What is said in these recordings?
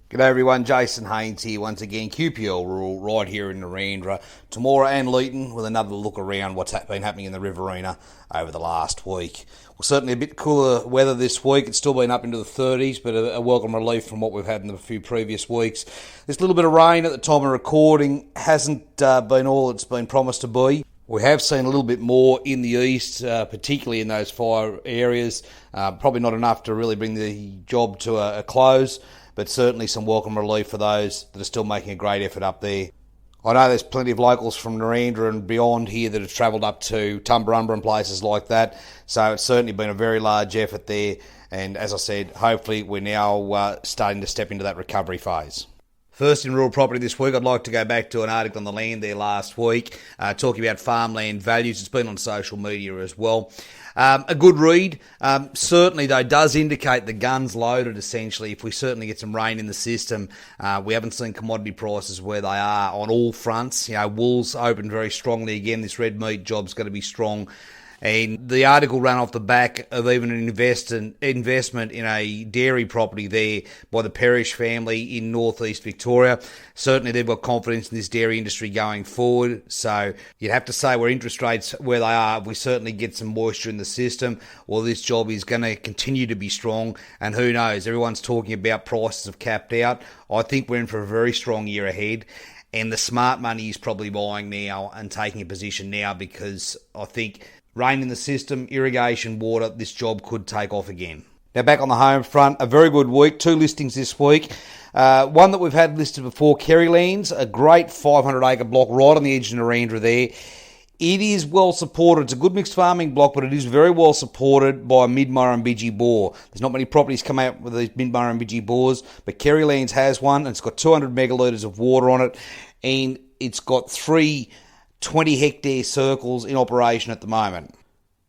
G'day everyone, Jason Haines here once again, QPL Rural, right here in Narendra, Temora and Leeton, with another look around what's been happening in the Riverina over the last week. Well, certainly a bit cooler weather this week. It's still been up into the 30s, but a welcome relief from what we've had in the few previous weeks. This little bit of rain at the time of recording hasn't been all it's been promised to be. We have seen a little bit more in the east, particularly in those fire areas. Probably not enough to really bring the job to a close, but certainly some welcome relief for those that are still making a great effort up there. I know there's plenty of locals from Narendra and beyond here that have travelled up to Tumbarumba and places like that, so it's certainly been a very large effort there, and as I said, hopefully we're now starting to step into that recovery phase. First in rural property this week, I'd like to go back to an article on the land there last week, talking about farmland values. It's been on social media as well. A good read. Certainly, though, does indicate the gun's loaded, essentially. If we certainly get some rain in the system, we haven't seen commodity prices where they are on all fronts. You know, wool's opened very strongly again. This red meat job's going to be strong. And the article ran off the back of even an investment in a dairy property there by the Perish family in northeast Victoria. Certainly they've got confidence in this dairy industry going forward. So you'd have to say where interest rates where they are, if we certainly get some moisture in the system, well, this job is going to continue to be strong. And who knows, everyone's talking about prices have capped out. I think we're in for a very strong year ahead. And the smart money is probably buying now and taking a position now, because I think rain in the system, irrigation, water, this job could take off again. Now back on the home front, a very good week. 2 listings this week. One that we've had listed before, Kerrylands, a great 500-acre block right on the edge of Narendra there. It is well supported. It's a good mixed farming block, but it is very well supported by a mid-Murrumbidgee bore. There's not many properties come out with these mid-Murrumbidgee bores, but Kerrylands has one, and it's got 200 megalitres of water on it, and it's got 3 20-hectare circles in operation at the moment.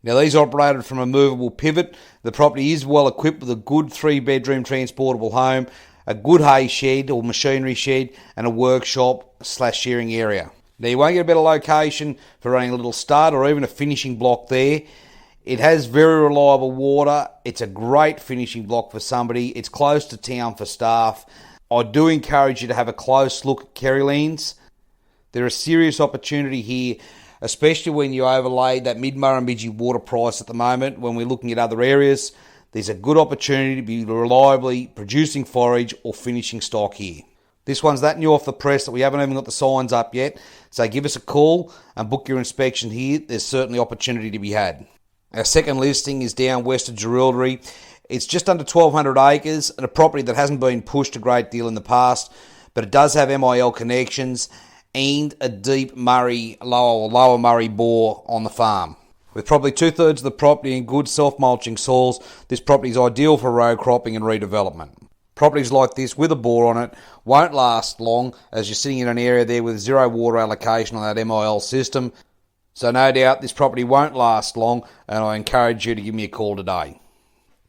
Now, these are operated from a movable pivot. The property is well equipped with a good 3-bedroom transportable home, a good hay shed or machinery shed, and a workshop/shearing area. Now, you won't get a better location for running a little start or even a finishing block there. It has very reliable water. It's a great finishing block for somebody. It's close to town for staff. I do encourage you to have a close look at Kerrylands. There's a serious opportunity here, especially when you overlay that mid-Murrumbidgee water price at the moment. When we're looking at other areas, there's a good opportunity to be reliably producing forage or finishing stock here. This one's that new off the press that we haven't even got the signs up yet, so give us a call and book your inspection here. There's certainly opportunity to be had. Our second listing is down west of Jerilderie. It's just under 1,200 acres and a property that hasn't been pushed a great deal in the past, but it does have MIL connections and a deep lower Murray bore on the farm. With probably 2/3 of the property in good self-mulching soils, this property is ideal for row cropping and redevelopment. Properties like this with a bore on it won't last long, as you're sitting in an area there with zero water allocation on that MIL system. So no doubt this property won't last long, and I encourage you to give me a call today.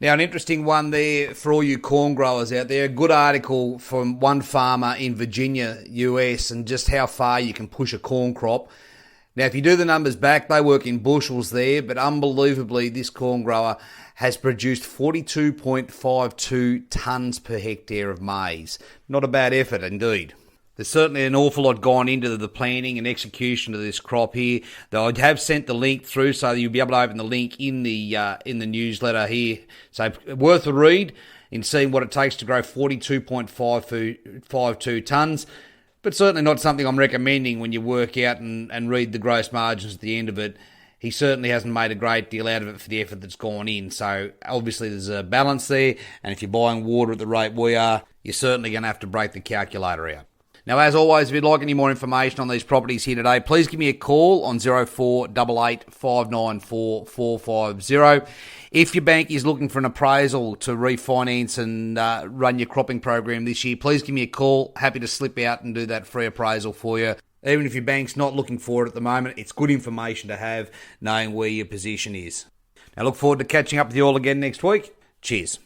Now, an interesting one there for all you corn growers out there. A good article from one farmer in Virginia, US, and just how far you can push a corn crop. Now, if you do the numbers back, they work in bushels there, but unbelievably, this corn grower has produced 42.52 tonnes per hectare of maize. Not a bad effort indeed. There's certainly an awful lot gone into the planning and execution of this crop here. Though I have sent the link through, so you'll be able to open the link in the newsletter here. So worth a read in seeing what it takes to grow 42.52 tonnes. But certainly not something I'm recommending when you work out and read the gross margins at the end of it. He certainly hasn't made a great deal out of it for the effort that's gone in. So obviously there's a balance there. And if you're buying water at the rate we are, you're certainly going to have to break the calculator out. Now, as always, if you'd like any more information on these properties here today, please give me a call on 0488 594 450. If your bank is looking for an appraisal to refinance and run your cropping program this year, please give me a call. Happy to slip out and do that free appraisal for you. Even if your bank's not looking for it at the moment, it's good information to have, knowing where your position is. Now, look forward to catching up with you all again next week. Cheers.